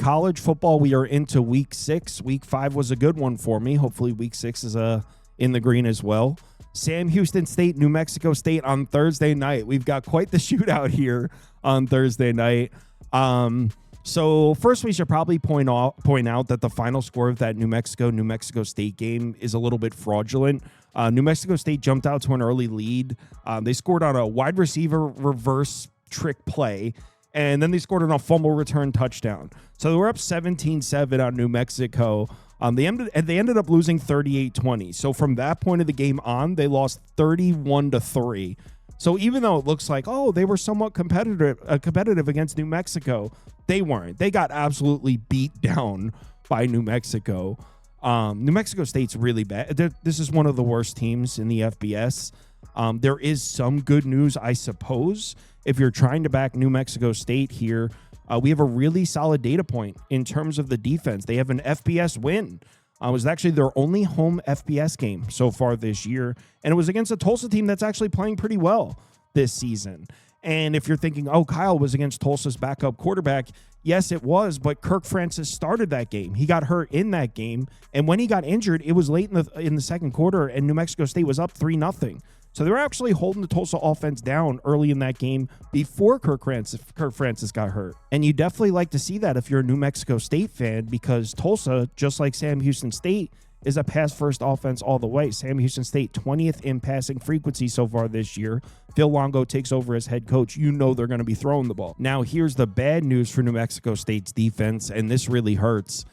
college football, we are into week 6. Week 5 was a good one for me. Hopefully week 6 is in the green as well. Sam Houston State, New Mexico State on Thursday night. We've got quite the shootout here on Thursday night. So first, we should probably point out that the final score of that New Mexico State game is a little bit fraudulent. New Mexico State jumped out to an early lead. They scored on a wide receiver reverse trick play, and then they scored on a fumble return touchdown. So they were up 17-7 on New Mexico. They ended up losing 38-20. So from that point of the game on, they lost 31-3. So even though it looks like, they were somewhat competitive against New Mexico, they weren't. They got absolutely beat down by New Mexico. New Mexico State's really bad. This is one of the worst teams in the FBS. There is some good news, I suppose. If you're trying to back New Mexico State here, we have a really solid data point in terms of the defense. They have an FBS win. It was actually their only home FBS game so far this year, and it was against a Tulsa team that's actually playing pretty well this season. And if you're thinking, Kyle was against Tulsa's backup quarterback, yes, it was, but Kirk Francis started that game. He got hurt in that game, and when he got injured, it was late in the second quarter, and New Mexico State was up 3-0. So they were actually holding the Tulsa offense down early in that game before Kirk Francis got hurt. And you definitely like to see that if you're a New Mexico State fan, because Tulsa, just like Sam Houston State, is a pass-first offense all the way. Sam Houston State, 20th in passing frequency so far this year. Phil Longo takes over as head coach. You know they're going to be throwing the ball. Now, here's the bad news for New Mexico State's defense, and this really hurts.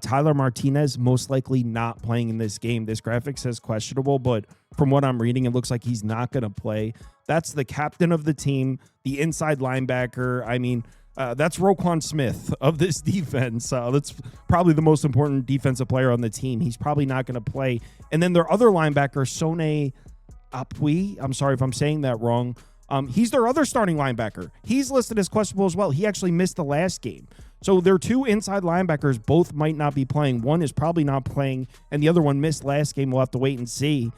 Tyler Martinez most likely not playing in this game. This graphic says questionable, but from what I'm reading, it looks like he's not going to play. That's the captain of the team, the inside linebacker. I mean, that's Roquan Smith of this defense. That's probably the most important defensive player on the team. He's probably not going to play. And then their other linebacker, Sone Apui, I'm sorry if I'm saying that wrong. He's their other starting linebacker. He's listed as questionable as well. He actually missed the last game. So their two inside linebackers both might not be playing. One is probably not playing, and the other one missed last game. We'll have to wait and see.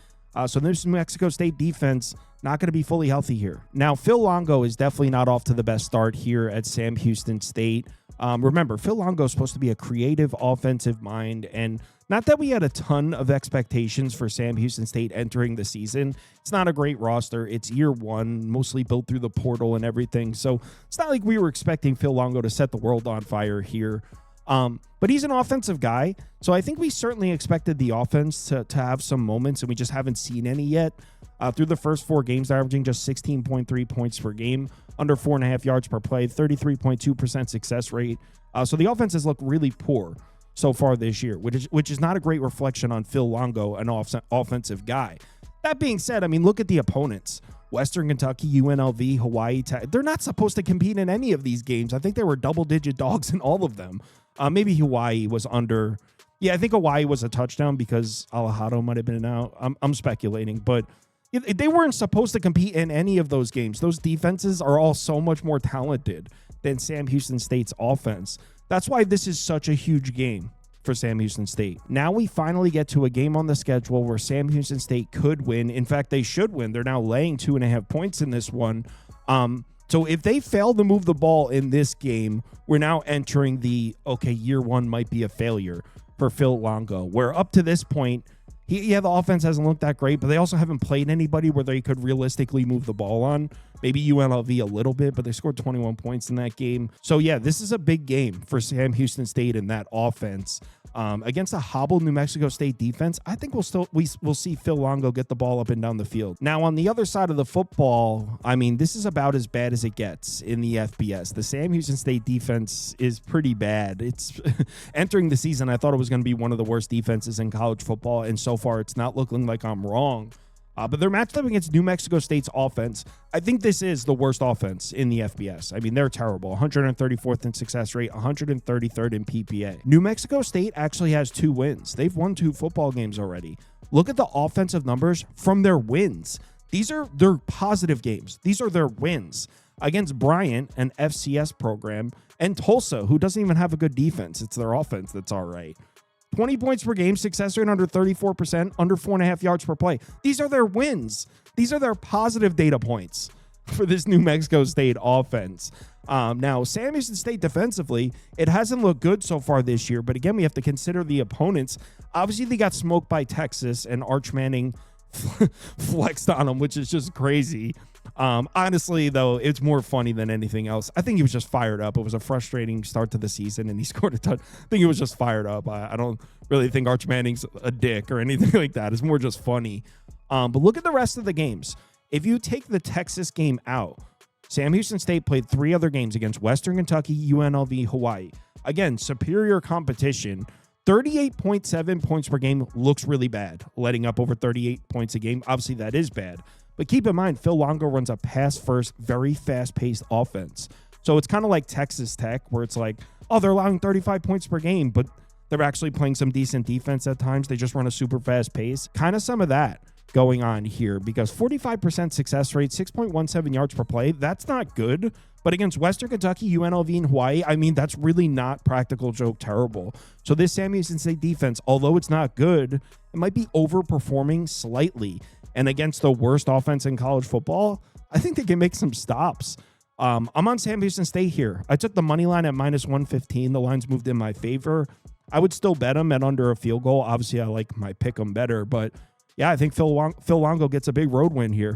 So this New Mexico State defense not going to be fully healthy here. Now, Phil Longo is definitely not off to the best start here at Sam Houston State. Remember, Phil Longo is supposed to be a creative offensive mind, and not that we had a ton of expectations for Sam Houston State entering the season. It's not a great roster. It's year one, mostly built through the portal and everything. So it's not like we were expecting Phil Longo to set the world on fire here. But he's an offensive guy, so I think we certainly expected the offense to have some moments, and we just haven't seen any yet. Through the first 4 games, they're averaging just 16.3 points per game, under 4.5 yards per play, 33.2% success rate. So the offense has looked really poor so far this year, which is not a great reflection on Phil Longo, an offensive guy. That being said, I mean, look at the opponents. Western Kentucky, UNLV, Hawaii. They're not supposed to compete in any of these games. I think they were double-digit dogs in all of them. Maybe Hawaii was under. Yeah, I think Hawaii was a touchdown because Alejado might have been out. I'm speculating, but they weren't supposed to compete in any of those games. Those defenses are all so much more talented than Sam Houston State's offense. That's why this is such a huge game for Sam Houston State. Now we finally get to a game on the schedule where Sam Houston State could win. In fact, they should win. They're now laying 2.5 points in this one. So if they fail to move the ball in this game, we're now entering year one might be a failure for Phil Longo, where up to this point, the offense hasn't looked that great, but they also haven't played anybody where they could realistically move the ball on. Maybe UNLV a little bit, but they scored 21 points in that game. So, yeah, this is a big game for Sam Houston State in that offense. Against a hobbled New Mexico State defense, I think we'll see Phil Longo get the ball up and down the field. Now, on the other side of the football, I mean, this is about as bad as it gets in the FBS. The Sam Houston State defense is pretty bad. It's entering the season, I thought it was going to be one of the worst defenses in college football, and so far it's not looking like I'm wrong. But they're matched up against New Mexico State's offense. I think this is the worst offense in the FBS. I mean, they're terrible. 134th in success rate, 133rd in PPA. New Mexico State actually has 2 wins. They've won 2 football games already. Look at the offensive numbers from their wins. These are their positive games. These are their wins against Bryant, an FCS program, and Tulsa, who doesn't even have a good defense. It's their offense that's all right. 20 points per game, success rate under 34%, under 4.5 yards per play. These are their wins. These are their positive data points. for this New Mexico State offense. Now, Sam Houston State defensively, it hasn't looked good so far this year, but again, we have to consider the opponents. Obviously, they got smoked by Texas, and Arch Manning flexed on them, which is just crazy. Honestly, though, it's more funny than anything else. I think he was just fired up. It was a frustrating start to the season, and he scored a touch. I think he was just fired up. I don't really think Arch Manning's a dick or anything like that. It's more just funny. But look at the rest of the games. If you take the Texas game out, Sam Houston State played 3 other games against Western Kentucky, UNLV, Hawaii. Again, superior competition. 38.7 points per game looks really bad. Letting up over 38 points a game, obviously that is bad. But keep in mind, Phil Longo runs a pass-first, very fast-paced offense. So it's kind of like Texas Tech, where it's like, oh, they're allowing 35 points per game, but they're actually playing some decent defense at times. They just run a super fast pace. Kind of some of that going on here, because 45% success rate, 6.17 yards per play, that's not good. But against Western Kentucky, UNLV, and Hawaii, I mean, that's really not practical joke terrible. So this Sam Houston State defense, although it's not good, it might be overperforming slightly. And against the worst offense in college football, I think they can make some stops. I'm on Sam Houston State here. I took the money line at -115. The line's moved in my favor. I would still bet them at under a field goal. Obviously, I like my pick 'em better, but yeah, I think Phil Longo gets a big road win here.